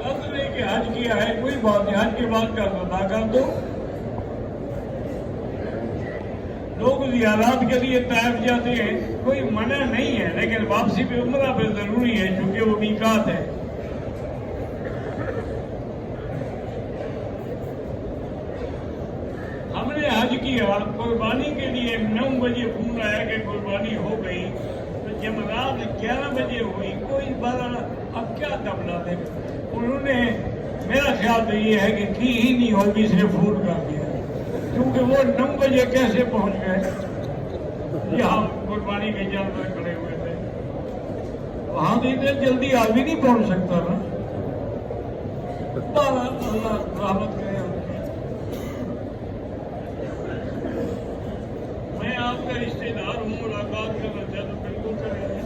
قصد لے کے حج کیا ہے کوئی بات نہیں، حج کے بعد کا ادا کر دو. لوگ زیارات کے لیے طائف جاتے ہیں، کوئی منع نہیں ہے، لیکن واپسی پہ عمرہ پہ ضروری ہے چونکہ وہ میقات ہے. ہم نے حج کیا، قربانی کے لیے 9 بجے فون آیا کہ قربانی ہو گئی، تو جب رات 11 بجے ہوئی کوئی بارہ اب کیا دبلا دے. انہوں نے میرا خیال تو یہ ہے کہ کی ہی نہیں ہوگی، صرف فون کر دیا، کیونکہ وہ 9 بجے کیسے پہنچ گئے یہاں قربانی کے جانور کھڑے ہوئے تھے. وہاں تو اتنے جلدی آدمی نہیں پہنچ سکتا نا. اللہ رحمت کرے. میں آپ کا رشتے دار ہوں، ملاقات کرنا چاہتا ہوں، بالکل کریں.